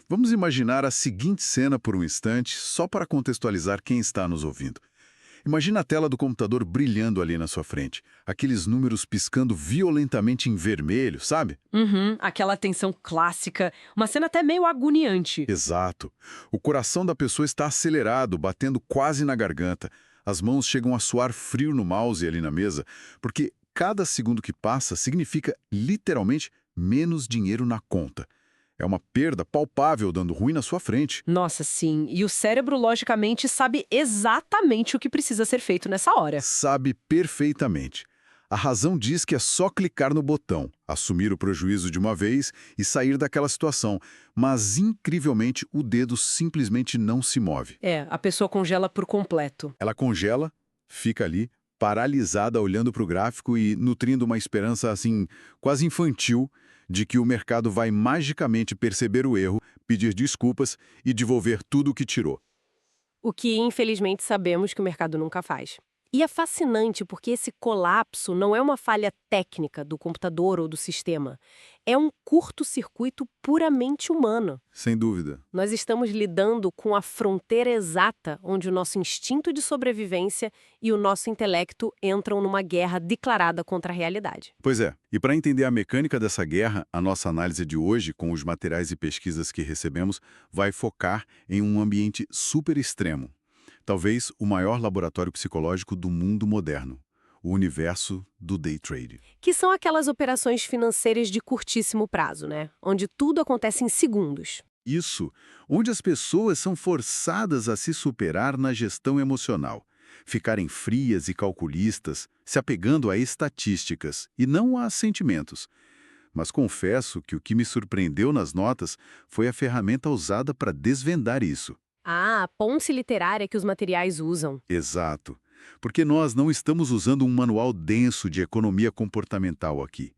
Vamos imaginar a seguinte cena por um instante, só para contextualizar quem está nos ouvindo. Imagina a tela do computador brilhando ali na sua frente, aqueles números piscando violentamente em vermelho, sabe? Uhum, aquela tensão clássica, uma cena até meio agoniante. Exato. O coração da pessoa está acelerado, batendo quase na garganta. As mãos chegam a suar frio no mouse ali na mesa, porque cada segundo que passa significa, literalmente, menos dinheiro na conta. É uma perda palpável dando ruim na sua frente. Nossa, sim. E o cérebro, logicamente, sabe exatamente o que precisa ser feito nessa hora. Sabe perfeitamente. A razão diz que é só clicar no botão, assumir o prejuízo de uma vez e sair daquela situação, mas incrivelmente o dedo simplesmente não se move. É, a pessoa congela por completo. Ela congela, fica ali, paralisada olhando para o gráfico e nutrindo uma esperança assim, quase infantil, de que o mercado vai magicamente perceber o erro, pedir desculpas e devolver tudo o que tirou. O que, infelizmente, sabemos que o mercado nunca faz. E é fascinante porque esse colapso não é uma falha técnica do computador ou do sistema. É um curto-circuito puramente humano. Sem dúvida. Nós estamos lidando com a fronteira exata onde o nosso instinto de sobrevivência e o nosso intelecto entram numa guerra declarada contra a realidade. Pois é, e para entender a mecânica dessa guerra, a nossa análise de hoje, com os materiais e pesquisas que recebemos, vai focar em um ambiente super extremo. Talvez o maior laboratório psicológico do mundo moderno, o universo do day trade. Que são aquelas operações financeiras de curtíssimo prazo, né? Onde tudo acontece em segundos. Isso, onde as pessoas são forçadas a se superar na gestão emocional, ficarem frias e calculistas, se apegando a estatísticas e não a sentimentos. Mas confesso que o que me surpreendeu nas notas foi a ferramenta usada para desvendar isso. Ah, a ponce literária que os materiais usam. Exato. Porque nós não estamos usando um manual denso de economia comportamental aqui.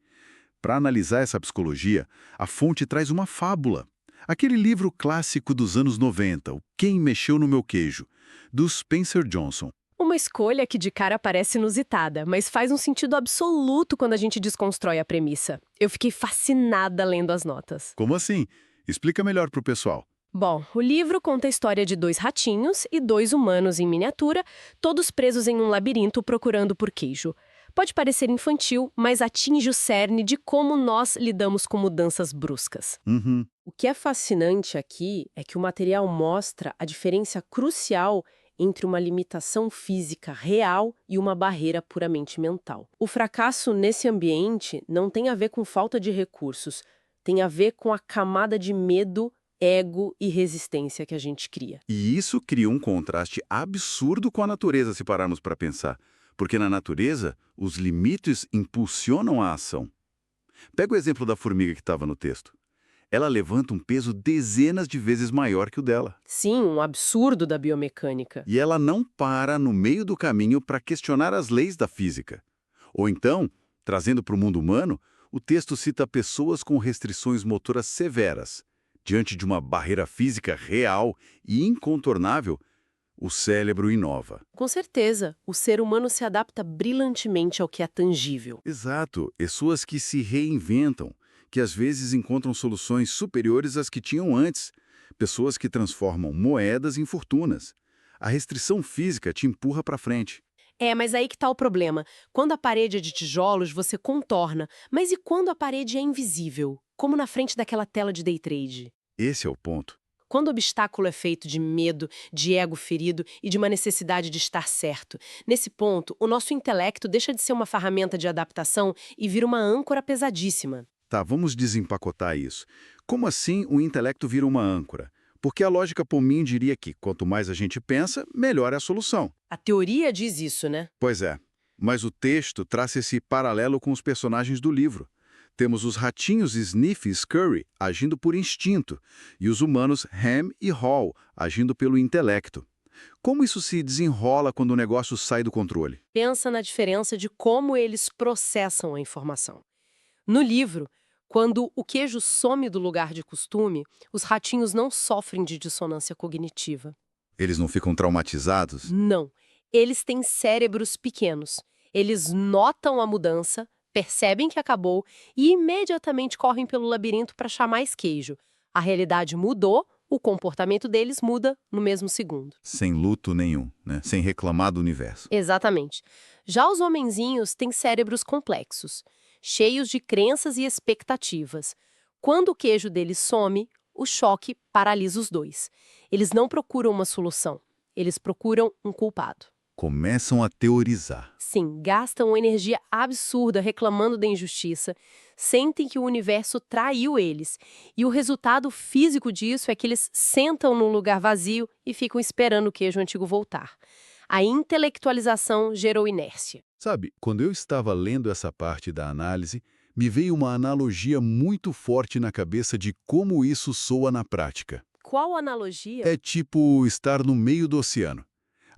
Para analisar essa psicologia, a fonte traz uma fábula. Aquele livro clássico dos anos 90, O Quem Mexeu no Meu Queijo, do Spencer Johnson. Uma escolha que de cara parece inusitada, mas faz um sentido absoluto quando a gente desconstrói a premissa. Eu fiquei fascinada lendo as notas. Como assim? Explica melhor para o pessoal. Bom, o livro conta a história de 2 ratinhos e 2 humanos em miniatura, todos presos em um labirinto procurando por queijo. Pode parecer infantil, mas atinge o cerne de como nós lidamos com mudanças bruscas. Uhum. O que é fascinante aqui é que o material mostra a diferença crucial entre uma limitação física real e uma barreira puramente mental. O fracasso nesse ambiente não tem a ver com falta de recursos, tem a ver com a camada de medo, ego e resistência que a gente cria. E isso cria um contraste absurdo com a natureza, se pararmos para pensar. Porque na natureza, os limites impulsionam a ação. Pega o exemplo da formiga que estava no texto. Ela levanta um peso dezenas de vezes maior que o dela. Sim, um absurdo da biomecânica. E ela não para no meio do caminho para questionar as leis da física. Ou então, trazendo para o mundo humano, o texto cita pessoas com restrições motoras severas. Diante de uma barreira física real e incontornável, o cérebro inova. Com certeza, o ser humano se adapta brilhantemente ao que é tangível. Exato, pessoas que se reinventam, que às vezes encontram soluções superiores às que tinham antes. Pessoas que transformam moedas em fortunas. A restrição física te empurra para frente. É, mas aí que tá o problema. Quando a parede é de tijolos, você contorna. Mas e quando a parede é invisível? Como na frente daquela tela de day trade? Esse é o ponto. Quando o obstáculo é feito de medo, de ego ferido e de uma necessidade de estar certo. Nesse ponto, o nosso intelecto deixa de ser uma ferramenta de adaptação e vira uma âncora pesadíssima. Tá, vamos desempacotar isso. Como assim o intelecto vira uma âncora? Porque a lógica por mim diria que quanto mais a gente pensa, melhor é a solução. A teoria diz isso, né? Pois é, mas o texto traça esse paralelo com os personagens do livro. Temos os ratinhos Sniff e Scurry agindo por instinto, e os humanos Ham e Hall agindo pelo intelecto. Como isso se desenrola quando o negócio sai do controle? Pensa na diferença de como eles processam a informação. No livro, quando o queijo some do lugar de costume, os ratinhos não sofrem de dissonância cognitiva. Eles não ficam traumatizados? Não. Eles têm cérebros pequenos. Eles notam a mudança, percebem que acabou e imediatamente correm pelo labirinto para achar mais queijo. A realidade mudou, o comportamento deles muda no mesmo segundo. Sem luto nenhum, né? Sem reclamar do universo. Exatamente. Já os homenzinhos têm cérebros complexos, cheios de crenças e expectativas. Quando o queijo deles some, o choque paralisa os dois. Eles não procuram uma solução, eles procuram um culpado. Começam a teorizar. Sim, gastam uma energia absurda reclamando da injustiça, sentem que o universo traiu eles. E o resultado físico disso é que eles sentam num lugar vazio e ficam esperando o queijo antigo voltar. A intelectualização gerou inércia. Sabe, quando eu estava lendo essa parte da análise, me veio uma analogia muito forte na cabeça de como isso soa na prática. Qual analogia? É tipo estar no meio do oceano.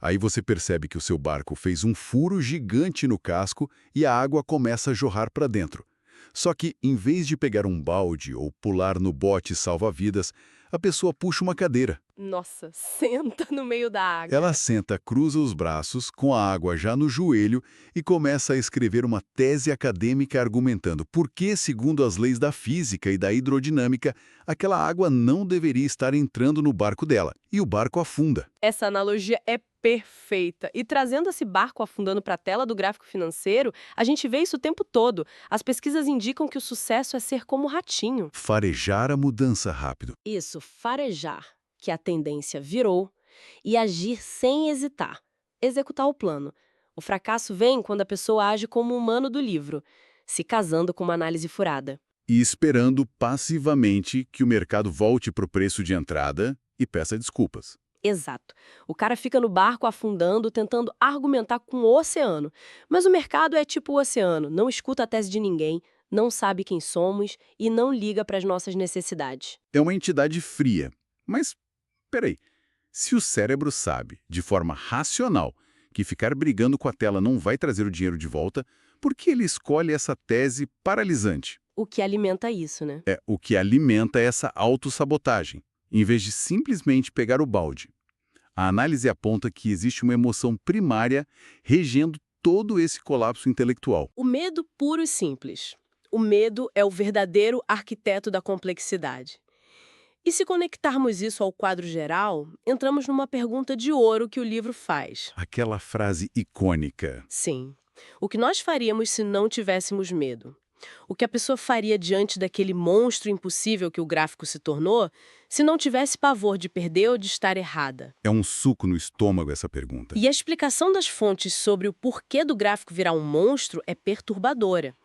Aí você percebe que o seu barco fez um furo gigante no casco e a água começa a jorrar para dentro. Só que, em vez de pegar um balde ou pular no bote salva-vidas, a pessoa puxa uma cadeira. Nossa, senta no meio da água. Ela senta, cruza os braços, com a água já no joelho, e começa a escrever uma tese acadêmica argumentando por que, segundo as leis da física e da hidrodinâmica, aquela água não deveria estar entrando no barco dela, e o barco afunda. Essa analogia é perfeita. E trazendo esse barco afundando para a tela do gráfico financeiro, a gente vê isso o tempo todo. As pesquisas indicam que o sucesso é ser como o ratinho. Farejar a mudança rápido. Isso, farejar, que a tendência virou, e agir sem hesitar, executar o plano. O fracasso vem quando a pessoa age como o humano do livro, se casando com uma análise furada. E esperando passivamente que o mercado volte para o preço de entrada e peça desculpas. Exato. O cara fica no barco afundando, tentando argumentar com o oceano. Mas o mercado é tipo o oceano, não escuta a tese de ninguém, não sabe quem somos e não liga para as nossas necessidades. É uma entidade fria. Mas, peraí, se o cérebro sabe, de forma racional, que ficar brigando com a tela não vai trazer o dinheiro de volta, por que ele escolhe essa tese paralisante? O que alimenta isso, né? É o que alimenta essa autossabotagem, em vez de simplesmente pegar o balde. A análise aponta que existe uma emoção primária regendo todo esse colapso intelectual. O medo puro e simples. O medo é o verdadeiro arquiteto da complexidade. E se conectarmos isso ao quadro geral, entramos numa pergunta de ouro que o livro faz. Aquela frase icônica. Sim. O que nós faríamos se não tivéssemos medo? O que a pessoa faria diante daquele monstro impossível que o gráfico se tornou, se não tivesse pavor de perder ou de estar errada? É um suco no estômago essa pergunta. E a explicação das fontes sobre o porquê do gráfico virar um monstro é perturbadora.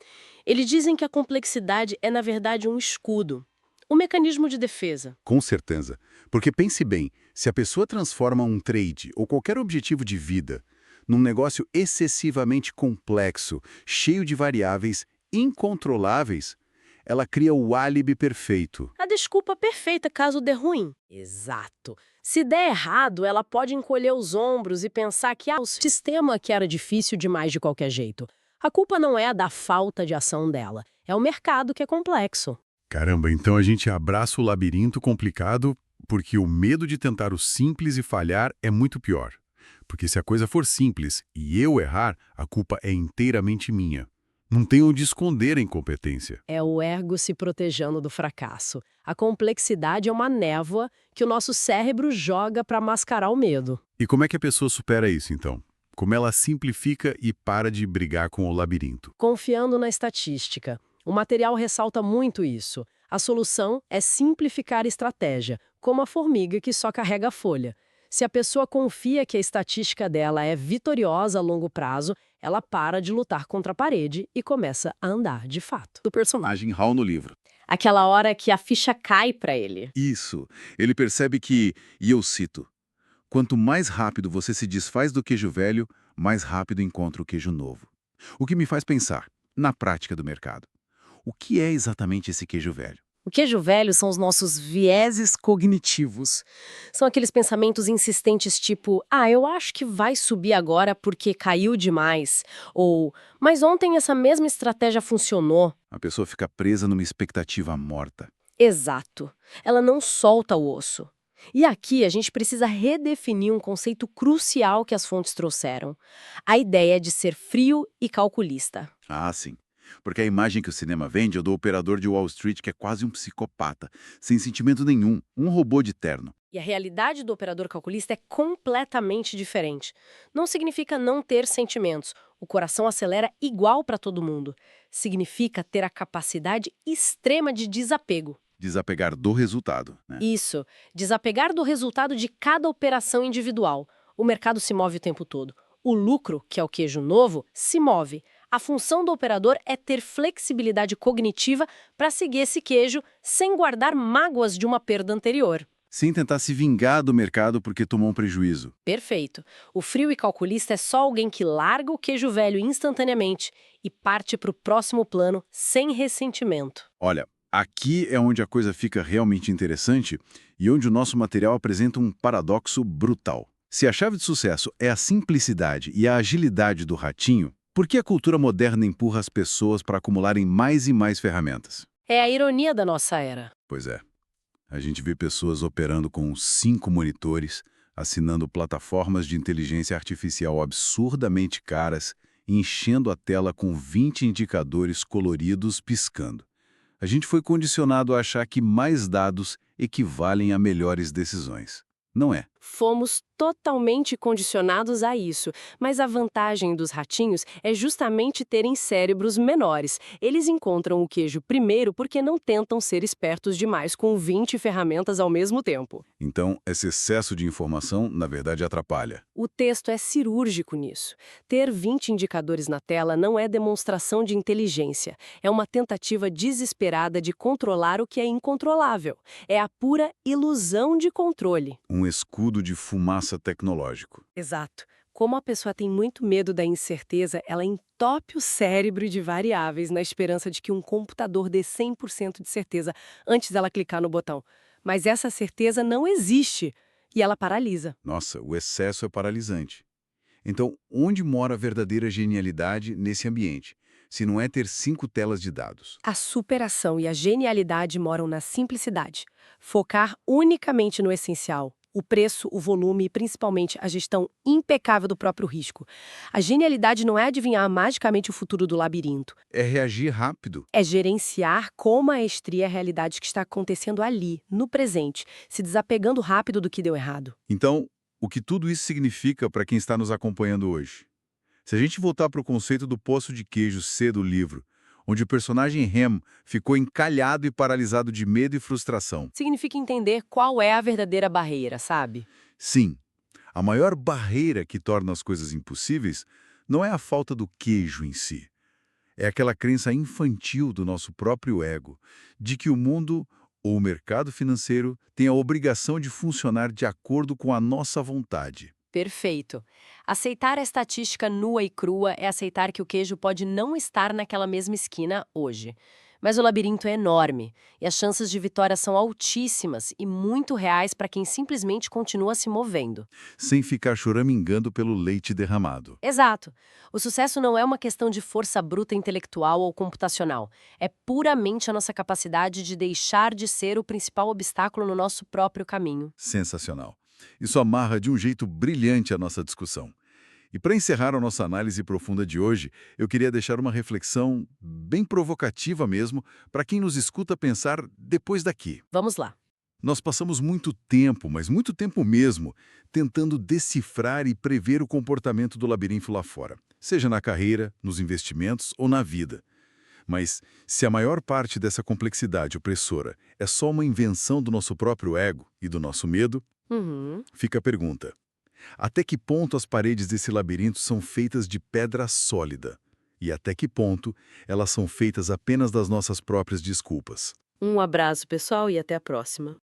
Eles dizem que a complexidade é, na verdade, um escudo. Um mecanismo de defesa. Com certeza. Porque pense bem, se a pessoa transforma um trade ou qualquer objetivo de vida num negócio excessivamente complexo, cheio de variáveis incontroláveis, ela cria o álibi perfeito. A desculpa perfeita caso dê ruim. Exato. Se der errado, ela pode encolher os ombros e pensar que o sistema que era difícil demais de qualquer jeito. A culpa não é a da falta de ação dela, é o mercado que é complexo. Caramba, então a gente abraça o labirinto complicado porque o medo de tentar o simples e falhar é muito pior. Porque se a coisa for simples e eu errar, a culpa é inteiramente minha. Não tem onde esconder a incompetência. É o ego se protegendo do fracasso. A complexidade é uma névoa que o nosso cérebro joga para mascarar o medo. E como é que a pessoa supera isso, então? Como ela simplifica e para de brigar com o labirinto? Confiando na estatística. O material ressalta muito isso. A solução é simplificar a estratégia, como a formiga que só carrega a folha. Se a pessoa confia que a estatística dela é vitoriosa a longo prazo, ela para de lutar contra a parede e começa a andar de fato. Do personagem Hal no livro. Aquela hora que a ficha cai para ele. Isso. Ele percebe que, e eu cito, quanto mais rápido você se desfaz do queijo velho, mais rápido encontra o queijo novo. O que me faz pensar, na prática do mercado, o que é exatamente esse queijo velho? O queijo velho são os nossos vieses cognitivos. São aqueles pensamentos insistentes tipo, eu acho que vai subir agora porque caiu demais. Ou, mas ontem essa mesma estratégia funcionou. A pessoa fica presa numa expectativa morta. Exato. Ela não solta o osso. E aqui a gente precisa redefinir um conceito crucial que as fontes trouxeram. A ideia de ser frio e calculista. Ah, sim. porque a imagem que o cinema vende é do operador de Wall Street que é quase um psicopata, sem sentimento nenhum, um robô de terno. E a realidade do operador calculista é completamente diferente. Não significa não ter sentimentos. O coração acelera igual para todo mundo. Significa ter a capacidade extrema de desapego. Desapegar do resultado, né? Isso, desapegar do resultado de cada operação individual. O mercado se move o tempo todo. O lucro, que é o queijo novo, se move. A função do operador é ter flexibilidade cognitiva para seguir esse queijo sem guardar mágoas de uma perda anterior. Sem tentar se vingar do mercado porque tomou um prejuízo. Perfeito. O frio e calculista é só alguém que larga o queijo velho instantaneamente e parte para o próximo plano sem ressentimento. Olha, aqui é onde a coisa fica realmente interessante e onde o nosso material apresenta um paradoxo brutal. Se a chave de sucesso é a simplicidade e a agilidade do ratinho, por que a cultura moderna empurra as pessoas para acumularem mais e mais ferramentas? É a ironia da nossa era. Pois é. A gente vê pessoas operando com 5 monitores, assinando plataformas de inteligência artificial absurdamente caras e enchendo a tela com 20 indicadores coloridos piscando. A gente foi condicionado a achar que mais dados equivalem a melhores decisões. Não é. Fomos totalmente condicionados a isso, mas a vantagem dos ratinhos é justamente terem cérebros menores. Eles encontram o queijo primeiro porque não tentam ser espertos demais com 20 ferramentas ao mesmo tempo. Então, esse excesso de informação, na verdade, atrapalha. O texto é cirúrgico nisso. Ter 20 indicadores na tela não é demonstração de inteligência. É uma tentativa desesperada de controlar o que é incontrolável. É a pura ilusão de controle. Um escudo de fumaça tecnológico. Exato. Como a pessoa tem muito medo da incerteza, ela entope o cérebro de variáveis na esperança de que um computador dê 100% de certeza antes dela clicar no botão. Mas essa certeza não existe e ela paralisa. Nossa, o excesso é paralisante. Então, onde mora a verdadeira genialidade nesse ambiente, se não é ter 5 telas de dados? A superação e a genialidade moram na simplicidade. Focar unicamente no essencial. O preço, o volume e, principalmente, a gestão impecável do próprio risco. A genialidade não é adivinhar magicamente o futuro do labirinto. É reagir rápido. É gerenciar com maestria a realidade que está acontecendo ali, no presente, se desapegando rápido do que deu errado. Então, o que tudo isso significa para quem está nos acompanhando hoje? Se a gente voltar para o conceito do poço de queijo C do livro, onde o personagem Ham ficou encalhado e paralisado de medo e frustração. Significa entender qual é a verdadeira barreira, sabe? Sim, a maior barreira que torna as coisas impossíveis não é a falta do queijo em si. É aquela crença infantil do nosso próprio ego, de que o mundo ou o mercado financeiro tem a obrigação de funcionar de acordo com a nossa vontade. Perfeito. Aceitar a estatística nua e crua é aceitar que o queijo pode não estar naquela mesma esquina hoje. Mas o labirinto é enorme, e as chances de vitória são altíssimas e muito reais para quem simplesmente continua se movendo. Sem ficar choramingando pelo leite derramado. Exato. O sucesso não é uma questão de força bruta intelectual ou computacional. É puramente a nossa capacidade de deixar de ser o principal obstáculo no nosso próprio caminho. Sensacional. Isso amarra de um jeito brilhante a nossa discussão. E para encerrar a nossa análise profunda de hoje, eu queria deixar uma reflexão bem provocativa mesmo para quem nos escuta pensar depois daqui. Vamos lá. Nós passamos muito tempo, mas muito tempo mesmo, tentando decifrar e prever o comportamento do labirinto lá fora, seja na carreira, nos investimentos ou na vida. Mas se a maior parte dessa complexidade opressora é só uma invenção do nosso próprio ego e do nosso medo, fica a pergunta: até que ponto as paredes desse labirinto são feitas de pedra sólida? E até que ponto elas são feitas apenas das nossas próprias desculpas? Um abraço, pessoal, e até a próxima.